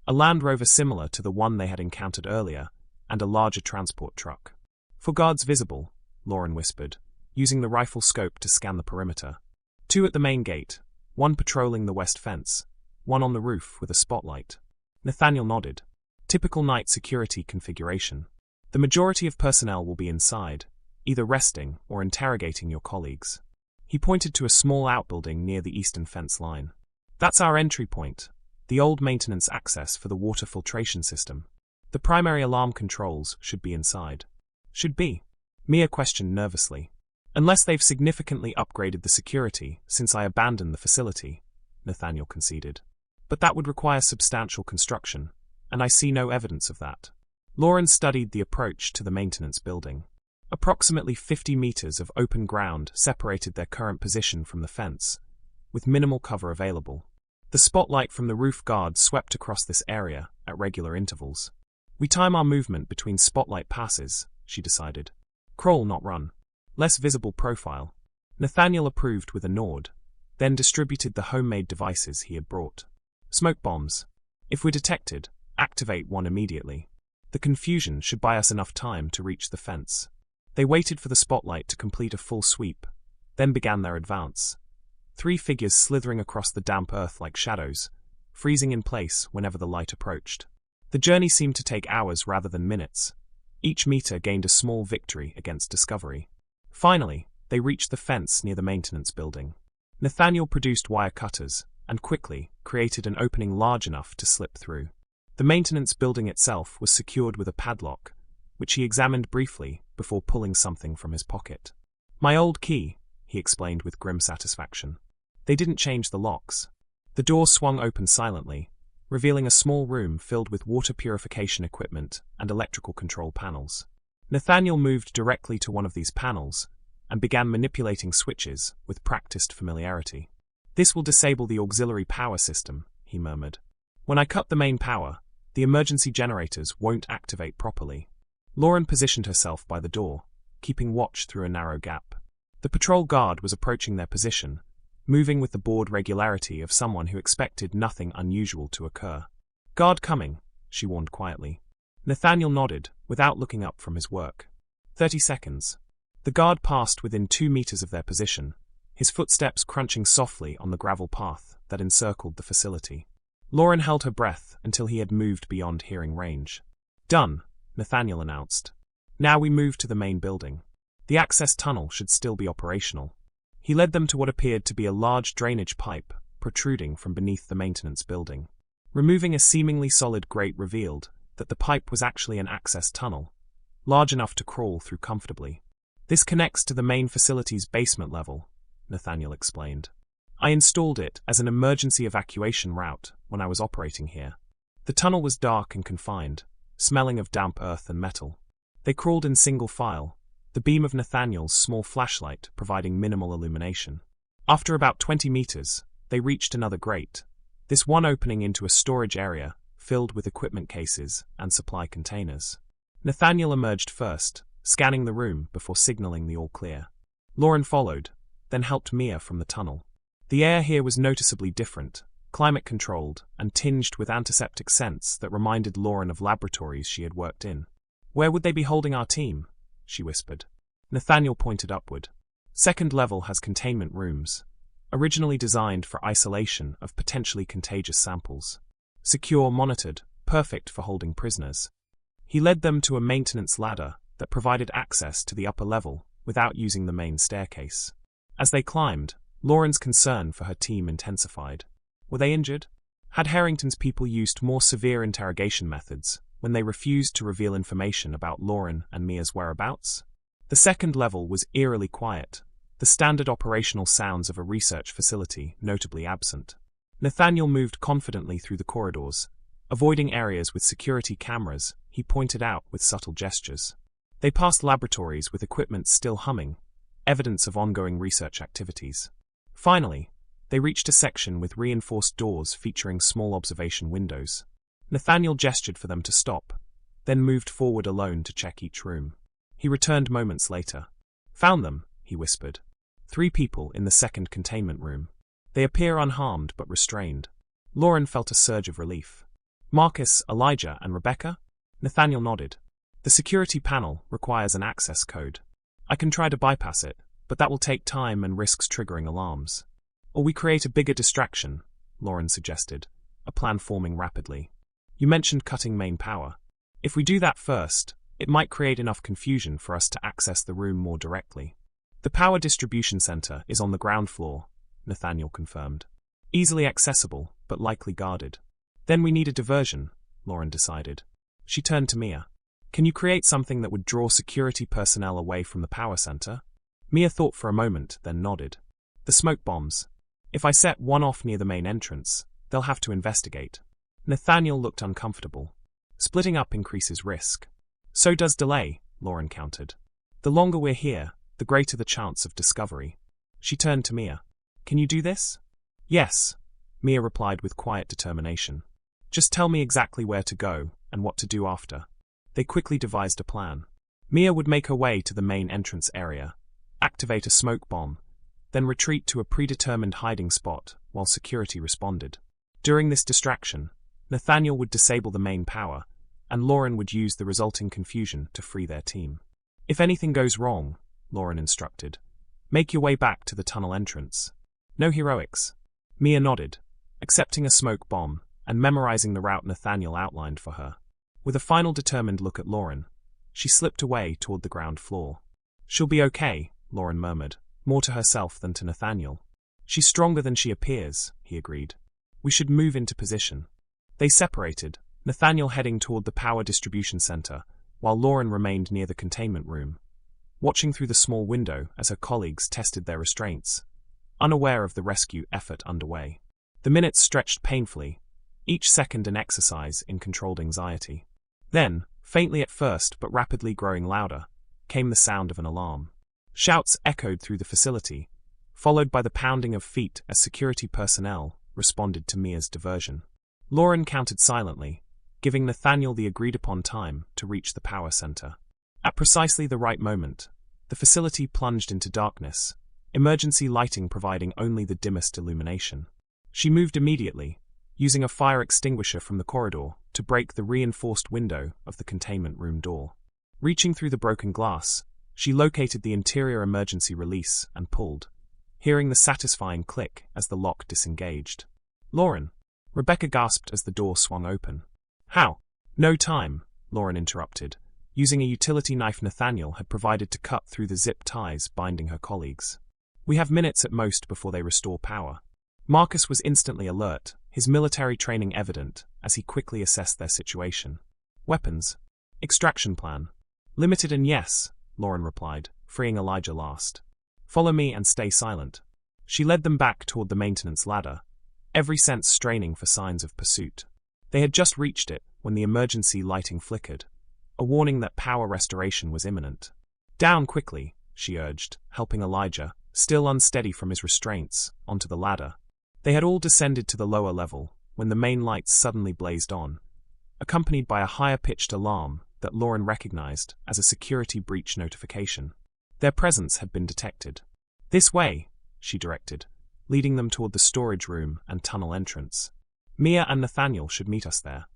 A Land Rover similar to the one they had encountered earlier, and a larger transport truck. "For guards visible," Lauren whispered, using the rifle scope to scan the perimeter. 2 at the main gate, 1 patrolling the west fence, 1 on the roof with a spotlight. Nathaniel nodded. Typical night security configuration. The majority of personnel will be inside, either resting or interrogating your colleagues. He pointed to a small outbuilding near the eastern fence line. "That's our entry point, the old maintenance access for the water filtration system. The primary alarm controls should be inside." "Should be?" Mia questioned nervously. "Unless they've significantly upgraded the security since I abandoned the facility," Nathaniel conceded. "But that would require substantial construction, and I see no evidence of that." Lauren studied the approach to the maintenance building. Approximately 50 meters of open ground separated their current position from the fence, with minimal cover available. The spotlight from the roof guard swept across this area at regular intervals. "We time our movement between spotlight passes," she decided. "Crawl, not run. Less visible profile." Nathaniel approved with a nod, then distributed the homemade devices he had brought. "Smoke bombs. If we're detected, activate one immediately. The confusion should buy us enough time to reach the fence." They waited for the spotlight to complete a full sweep, then began their advance. 3 figures slithering across the damp earth like shadows, freezing in place whenever the light approached. The journey seemed to take hours rather than minutes. Each meter gained a small victory against discovery. Finally, they reached the fence near the maintenance building. Nathaniel produced wire cutters, and quickly created an opening large enough to slip through. The maintenance building itself was secured with a padlock, which he examined briefly before pulling something from his pocket. "My old key," he explained with grim satisfaction. They didn't change the locks. The door swung open silently, revealing a small room filled with water purification equipment and electrical control panels. Nathaniel moved directly to one of these panels and began manipulating switches with practiced familiarity. "This will disable the auxiliary power system," he murmured. "When I cut the main power, the emergency generators won't activate properly." Lauren positioned herself by the door, keeping watch through a narrow gap. The patrol guard was approaching their position, moving with the bored regularity of someone who expected nothing unusual to occur. "Guard coming," she warned quietly. Nathaniel nodded, without looking up from his work. 30 seconds. The guard passed within 2 meters of their position, his footsteps crunching softly on the gravel path that encircled the facility. Lauren held her breath until he had moved beyond hearing range. "Done," Nathaniel announced. "Now we move to the main building. The access tunnel should still be operational." He led them to what appeared to be a large drainage pipe protruding from beneath the maintenance building. Removing a seemingly solid grate revealed that the pipe was actually an access tunnel, large enough to crawl through comfortably. This connects to the main facility's basement level, Nathaniel explained. I installed it as an emergency evacuation route when I was operating here. The tunnel was dark and confined, smelling of damp earth and metal. They crawled in single file, the beam of Nathaniel's small flashlight providing minimal illumination. After about 20 meters, they reached another grate, this one opening into a storage area filled with equipment cases and supply containers. Nathaniel emerged first, scanning the room before signaling the all-clear. Lauren followed, then helped Mia from the tunnel. The air here was noticeably different, climate-controlled and tinged with antiseptic scents that reminded Lauren of laboratories she had worked in. Where would they be holding our team? She whispered. Nathaniel pointed upward. Second level has containment rooms, originally designed for isolation of potentially contagious samples. Secure, monitored, perfect for holding prisoners. He led them to a maintenance ladder that provided access to the upper level without using the main staircase. As they climbed, Lauren's concern for her team intensified. Were they injured? Had Harrington's people used more severe interrogation methods when they refused to reveal information about Lauren and Mia's whereabouts? The second level was eerily quiet, the standard operational sounds of a research facility notably absent. Nathaniel moved confidently through the corridors, avoiding areas with security cameras he pointed out with subtle gestures. They passed laboratories with equipment still humming, evidence of ongoing research activities. Finally, they reached a section with reinforced doors featuring small observation windows. Nathaniel gestured for them to stop, then moved forward alone to check each room. He returned moments later. Found them, he whispered. 3 people in the second containment room. They appear unharmed but restrained. Lauren felt a surge of relief. Marcus, Elijah, and Rebecca? Nathaniel nodded. The security panel requires an access code. I can try to bypass it, but that will take time and risks triggering alarms. Or we create a bigger distraction, Lauren suggested, a plan forming rapidly. You mentioned cutting main power. If we do that first, it might create enough confusion for us to access the room more directly. The power distribution center is on the ground floor, Nathaniel confirmed. Easily accessible, but likely guarded. Then we need a diversion, Lauren decided. She turned to Mia. Can you create something that would draw security personnel away from the power center? Mia thought for a moment, then nodded. The smoke bombs. If I set one off near the main entrance, they'll have to investigate. Nathaniel looked uncomfortable. Splitting up increases risk. So does delay, Lauren countered. The longer we're here, the greater the chance of discovery. She turned to Mia. Can you do this? Yes, Mia replied with quiet determination. Just tell me exactly where to go and what to do after. They quickly devised a plan. Mia would make her way to the main entrance area, activate a smoke bomb, then retreat to a predetermined hiding spot while security responded. During this distraction, Nathaniel would disable the main power, and Lauren would use the resulting confusion to free their team. If anything goes wrong, Lauren instructed, make your way back to the tunnel entrance. No heroics. Mia nodded, accepting a smoke bomb and memorizing the route Nathaniel outlined for her. With a final determined look at Lauren, she slipped away toward the ground floor. She'll be okay, Lauren murmured, more to herself than to Nathaniel. She's stronger than she appears, he agreed. We should move into position. They separated, Nathaniel heading toward the power distribution center, while Lauren remained near the containment room, watching through the small window as her colleagues tested their restraints, unaware of the rescue effort underway. The minutes stretched painfully, each second an exercise in controlled anxiety. Then, faintly at first but rapidly growing louder, came the sound of an alarm. Shouts echoed through the facility, followed by the pounding of feet as security personnel responded to Mia's diversion. Lauren counted silently, giving Nathaniel the agreed-upon time to reach the power center. At precisely the right moment, the facility plunged into darkness, emergency lighting providing only the dimmest illumination. She moved immediately, using a fire extinguisher from the corridor to break the reinforced window of the containment room door. Reaching through the broken glass, she located the interior emergency release and pulled, hearing the satisfying click as the lock disengaged. Lauren! Rebecca gasped as the door swung open. How? No time, Lauren interrupted, using a utility knife Nathaniel had provided to cut through the zip ties binding her colleagues. We have minutes at most before they restore power. Marcus was instantly alert, his military training evident as he quickly assessed their situation. Weapons. Extraction plan. Limited and yes, Lauren replied, freeing Elijah last. Follow me and stay silent. She led them back toward the maintenance ladder, every sense straining for signs of pursuit. They had just reached it when the emergency lighting flickered, a warning that power restoration was imminent. Down quickly, she urged, helping Elijah, still unsteady from his restraints, onto the ladder. They had all descended to the lower level when the main lights suddenly blazed on, accompanied by a higher-pitched alarm that Lauren recognized as a security breach notification. Their presence had been detected. This way, she directed, leading them toward the storage room and tunnel entrance. Mia and Nathaniel should meet us there.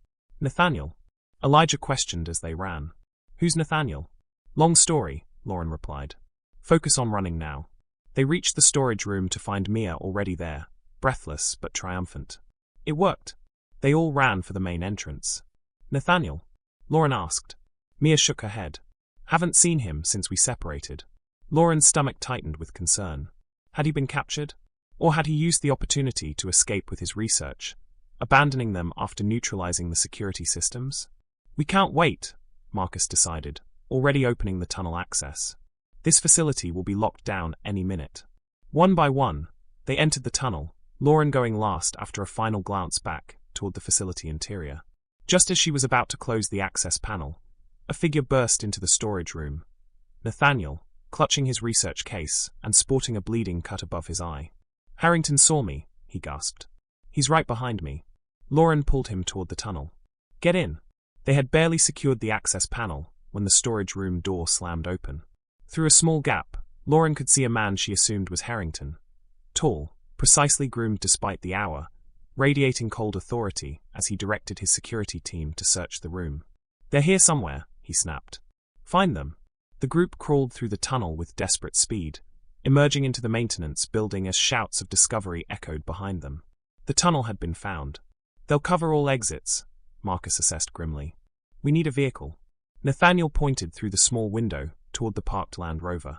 Nathaniel? Elijah questioned as they ran. Who's Nathaniel? Long story, Lauren replied. Focus on running now. They reached the storage room to find Mia already there, breathless but triumphant. It worked. They all ran for the main entrance. Nathaniel? Lauren asked. Mia shook her head. Haven't seen him since we separated. Lauren's stomach tightened with concern. Had he been captured? Or had he used the opportunity to escape with his research, abandoning them after neutralizing the security systems? We can't wait, Marcus decided, already opening the tunnel access. This facility will be locked down any minute. One by one, they entered the tunnel, Lauren going last after a final glance back toward the facility interior. Just as she was about to close the access panel, a figure burst into the storage room. Nathaniel, clutching his research case and sporting a bleeding cut above his eye. Harrington saw me, he gasped. He's right behind me. Lauren pulled him toward the tunnel. Get in. They had barely secured the access panel when the storage room door slammed open. Through a small gap, Lauren could see a man she assumed was Harrington. Tall, precisely groomed despite the hour, radiating cold authority as he directed his security team to search the room. They're here somewhere, he snapped. Find them. The group crawled through the tunnel with desperate speed, emerging into the maintenance building as shouts of discovery echoed behind them. The tunnel had been found. They'll cover all exits, Marcus assessed grimly. We need a vehicle. Nathaniel pointed through the small window toward the parked Land Rover.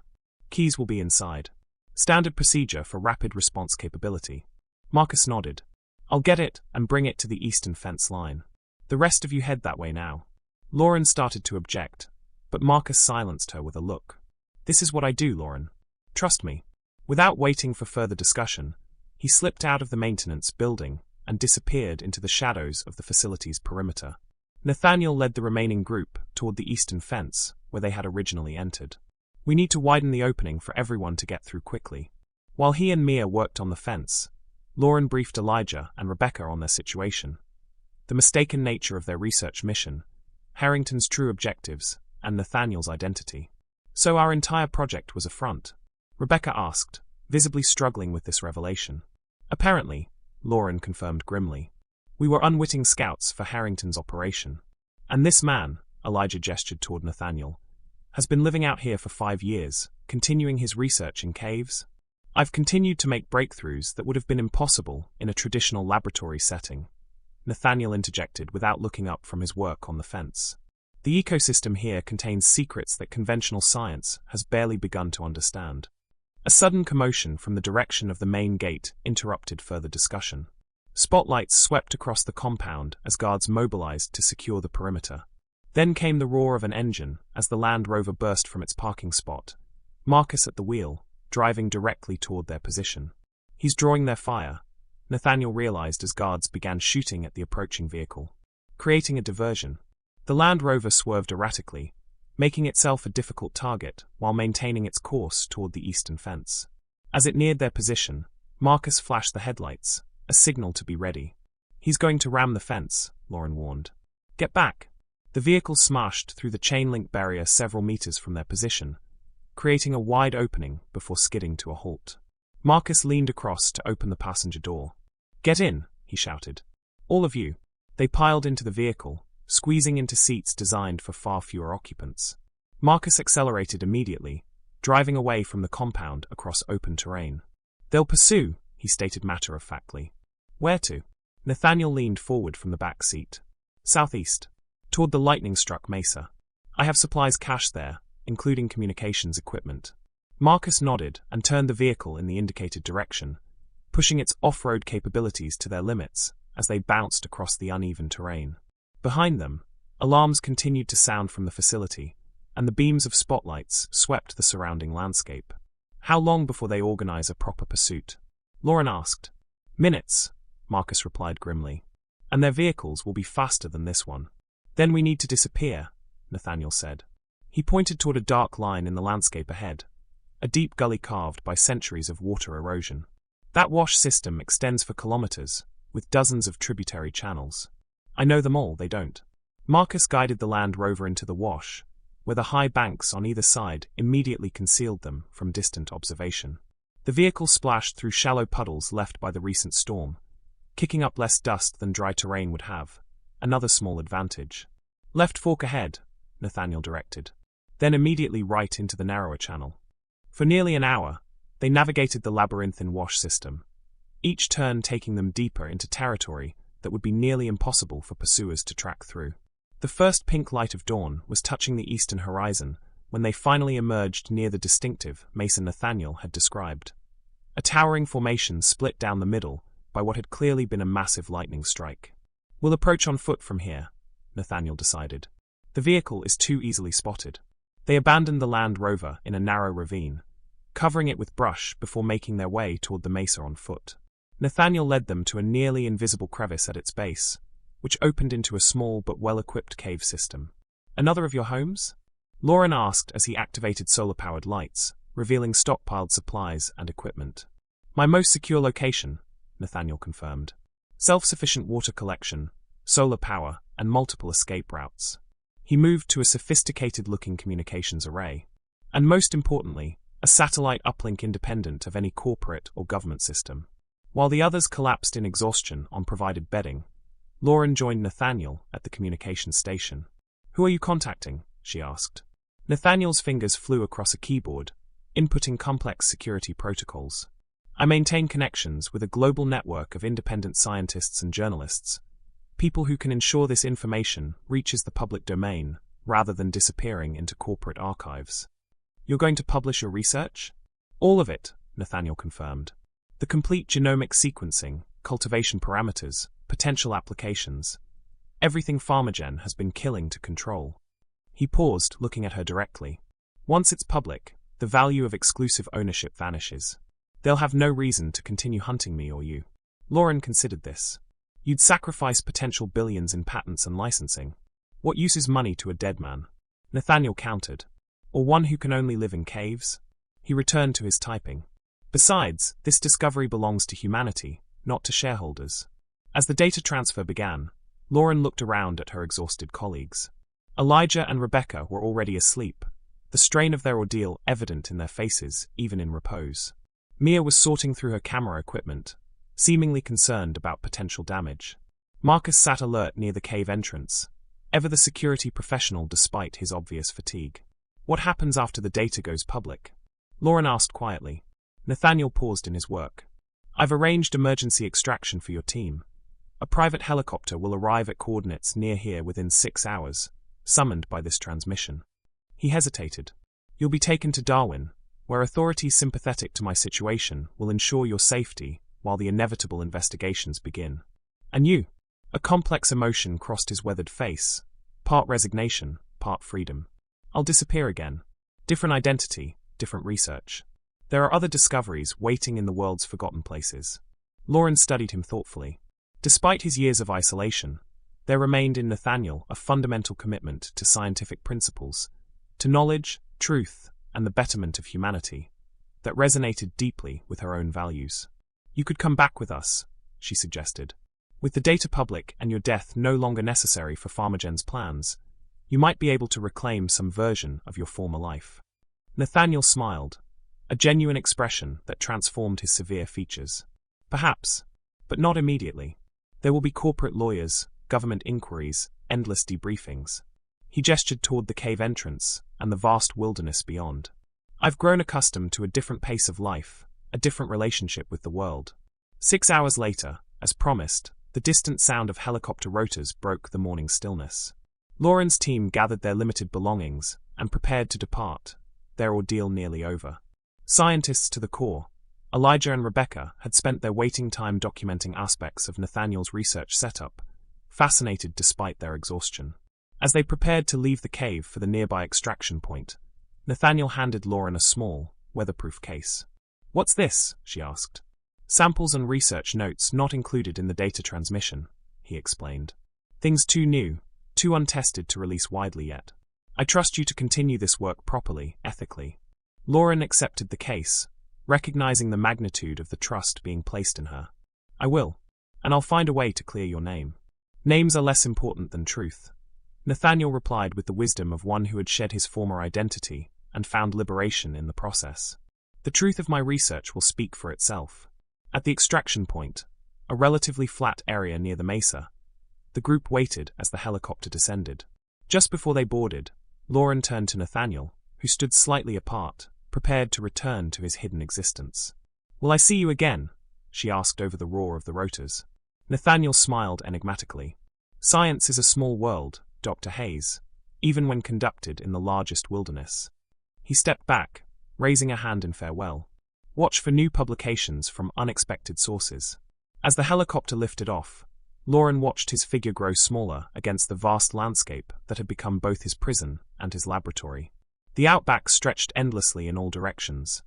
Keys will be inside. Standard procedure for rapid response capability. Marcus nodded. I'll get it and bring it to the eastern fence line. The rest of you head that way now. Lauren started to object, but Marcus silenced her with a look. This is what I do, Lauren. Trust me. Without waiting for further discussion, he slipped out of the maintenance building and disappeared into the shadows of the facility's perimeter. Nathaniel led the remaining group toward the eastern fence, where they had originally entered. We need to widen the opening for everyone to get through quickly. While he and Mia worked on the fence, Lauren briefed Elijah and Rebecca on their situation, the mistaken nature of their research mission, Harrington's true objectives, and Nathaniel's identity. So our entire project was a front? Rebecca asked, visibly struggling with this revelation. Apparently, Lauren confirmed grimly. We were unwitting scouts for Harrington's operation. And this man, Elijah gestured toward Nathaniel, has been living out here for 5 years, continuing his research in caves. I've continued to make breakthroughs that would have been impossible in a traditional laboratory setting, Nathaniel interjected without looking up from his work on the fence. The ecosystem here contains secrets that conventional science has barely begun to understand. A sudden commotion from the direction of the main gate interrupted further discussion. Spotlights swept across the compound as guards mobilized to secure the perimeter. Then came the roar of an engine as the Land Rover burst from its parking spot, Marcus at the wheel, driving directly toward their position. He's drawing their fire, Nathaniel realized as guards began shooting at the approaching vehicle, creating a diversion. The Land Rover swerved erratically, making itself a difficult target while maintaining its course toward the eastern fence. As it neared their position, Marcus flashed the headlights, a signal to be ready. He's going to ram the fence, Lauren warned. Get back. The vehicle smashed through the chain-link barrier several meters from their position, creating a wide opening before skidding to a halt. Marcus leaned across to open the passenger door. Get in, he shouted. All of you. They piled into the vehicle, squeezing into seats designed for far fewer occupants. Marcus accelerated immediately, driving away from the compound across open terrain. They'll pursue, he stated matter-of-factly. Where to? Nathaniel leaned forward from the back seat. Southeast. Toward the lightning-struck mesa. I have supplies cached there, including communications equipment. Marcus nodded and turned the vehicle in the indicated direction, pushing its off-road capabilities to their limits as they bounced across the uneven terrain. Behind them, Alarms continued to sound from the facility, and the beams of spotlights swept the surrounding landscape. How long before they organize a proper pursuit? Lauren asked. Minutes, Marcus replied grimly. And their vehicles will be faster than this one. Then we need to disappear, Nathaniel said. He pointed toward a dark line in the landscape ahead, a deep gully carved by centuries of water erosion. That wash system extends for kilometers, with dozens of tributary channels. I know them all, they don't. Marcus guided the Land Rover into the wash, where the high banks on either side immediately concealed them from distant observation. The vehicle splashed through shallow puddles left by the recent storm, kicking up less dust than dry terrain would have, another small advantage. Left fork ahead, Nathaniel directed, then immediately right into the narrower channel. For nearly an hour, they navigated the labyrinthine wash system, each turn taking them deeper into territory that would be nearly impossible for pursuers to track through. The first pink light of dawn was touching the eastern horizon when they finally emerged near the distinctive Mesa Nathaniel had described. A towering formation split down the middle by what had clearly been a massive lightning strike. We'll approach on foot from here, Nathaniel decided. The vehicle is too easily spotted. They abandoned the Land Rover in a narrow ravine, covering it with brush before making their way toward the mesa on foot. Nathaniel led them to a nearly invisible crevice at its base, which opened into a small but well-equipped cave system. Another of your homes? Lauren asked as he activated solar-powered lights, revealing stockpiled supplies and equipment. My most secure location, Nathaniel confirmed. Self-sufficient water collection, solar power, and multiple escape routes. He moved to a sophisticated-looking communications array. And most importantly, a satellite uplink independent of any corporate or government system. While the others collapsed in exhaustion on provided bedding, Lauren joined Nathaniel at the communications station. Who are you contacting? She asked. Nathaniel's fingers flew across a keyboard, inputting complex security protocols. I maintain connections with a global network of independent scientists and journalists, people who can ensure this information reaches the public domain rather than disappearing into corporate archives. You're going to publish your research? All of it, Nathaniel confirmed. The complete genomic sequencing, cultivation parameters, potential applications. Everything Pharmagen has been killing to control. He paused, looking at her directly. Once it's public, the value of exclusive ownership vanishes. They'll have no reason to continue hunting me or you. Lauren considered this. You'd sacrifice potential billions in patents and licensing. What use is money to a dead man? Nathaniel countered. Or one who can only live in caves? He returned to his typing. Besides, this discovery belongs to humanity, not to shareholders. As the data transfer began, Lauren looked around at her exhausted colleagues. Elijah and Rebecca were already asleep, the strain of their ordeal evident in their faces, even in repose. Mia was sorting through her camera equipment, seemingly concerned about potential damage. Marcus sat alert near the cave entrance, ever the security professional despite his obvious fatigue. What happens after the data goes public? Lauren asked quietly. Nathaniel paused in his work. I've arranged emergency extraction for your team. A private helicopter will arrive at coordinates near here within 6 hours, summoned by this transmission. He hesitated. You'll be taken to Darwin, where authorities sympathetic to my situation will ensure your safety while the inevitable investigations begin. And you? A complex emotion crossed his weathered face, part resignation, part freedom. I'll disappear again. Different identity, different research. There are other discoveries waiting in the world's forgotten places. Lauren studied him thoughtfully. Despite his years of isolation, there remained in Nathaniel a fundamental commitment to scientific principles, to knowledge, truth, and the betterment of humanity, that resonated deeply with her own values. You could come back with us, she suggested. With the data public and your death no longer necessary for Pharmagen's plans, you might be able to reclaim some version of your former life. Nathaniel smiled, a genuine expression that transformed his severe features. Perhaps, but not immediately. There will be corporate lawyers, government inquiries, endless debriefings. He gestured toward the cave entrance and the vast wilderness beyond. I've grown accustomed to a different pace of life, a different relationship with the world. 6 hours later, as promised, the distant sound of helicopter rotors broke the morning stillness. Lauren's team gathered their limited belongings and prepared to depart, their ordeal nearly over. Scientists to the core, Elijah and Rebecca had spent their waiting time documenting aspects of Nathaniel's research setup, fascinated despite their exhaustion. As they prepared to leave the cave for the nearby extraction point, Nathaniel handed Lauren a small, weatherproof case. "What's this?" she asked. "Samples and research notes not included in the data transmission," he explained. "Things too new, too untested to release widely yet. I trust you to continue this work properly, ethically." Lauren accepted the case, recognizing the magnitude of the trust being placed in her. "I will, and I'll find a way to clear your name. Names are less important than truth," Nathaniel replied with the wisdom of one who had shed his former identity and found liberation in the process. "The truth of my research will speak for itself." At the extraction point, a relatively flat area near the mesa, the group waited as the helicopter descended. Just before they boarded, Lauren turned to Nathaniel, who stood slightly apart, prepared to return to his hidden existence. "Will I see you again?" she asked over the roar of the rotors. Nathaniel smiled enigmatically. "Science is a small world, Dr. Hayes, even when conducted in the largest wilderness." He stepped back, raising a hand in farewell. "Watch for new publications from unexpected sources." As the helicopter lifted off, Lauren watched his figure grow smaller against the vast landscape that had become both his prison and his laboratory. The Outback stretched endlessly in all directions,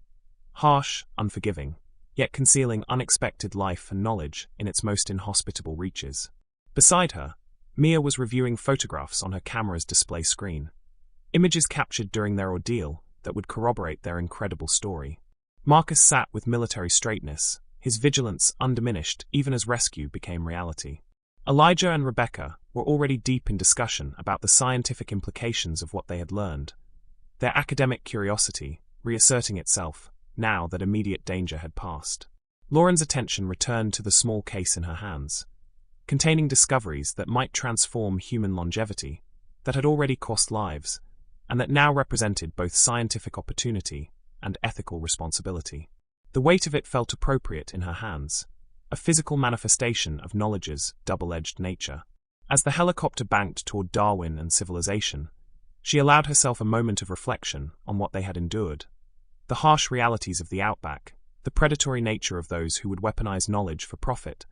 harsh, unforgiving, yet concealing unexpected life and knowledge in its most inhospitable reaches. Beside her, Mia was reviewing photographs on her camera's display screen, images captured during their ordeal that would corroborate their incredible story. Marcus sat with military straightness, his vigilance undiminished even as rescue became reality. Elijah and Rebecca were already deep in discussion about the scientific implications of what they had learned, their academic curiosity reasserting itself now that immediate danger had passed. Lauren's attention returned to the small case in her hands, containing discoveries that might transform human longevity, that had already cost lives, and that now represented both scientific opportunity and ethical responsibility. The weight of it felt appropriate in her hands, a physical manifestation of knowledge's double-edged nature. As the helicopter banked toward Darwin and civilization, she allowed herself a moment of reflection on what they had endured. The harsh realities of the Outback, the predatory nature of those who would weaponize knowledge for profit,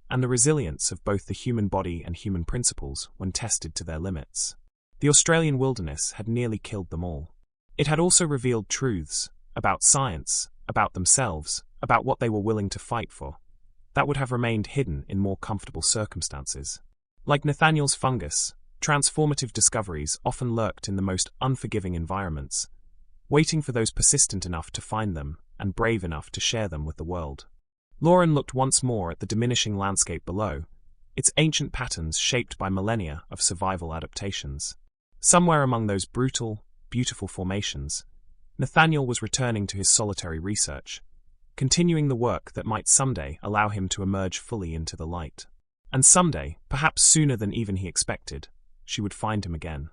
and the resilience of both the human body and human principles when tested to their limits. The Australian wilderness had nearly killed them all. It had also revealed truths about science, about themselves, about what they were willing to fight for, that would have remained hidden in more comfortable circumstances. Like Nathaniel's fungus, transformative discoveries often lurked in the most unforgiving environments, waiting for those persistent enough to find them and brave enough to share them with the world. Lauren looked once more at the diminishing landscape below, its ancient patterns shaped by millennia of survival adaptations. Somewhere among those brutal, beautiful formations, Nathaniel was returning to his solitary research, continuing the work that might someday allow him to emerge fully into the light. And someday, perhaps sooner than even he expected, she would find him again.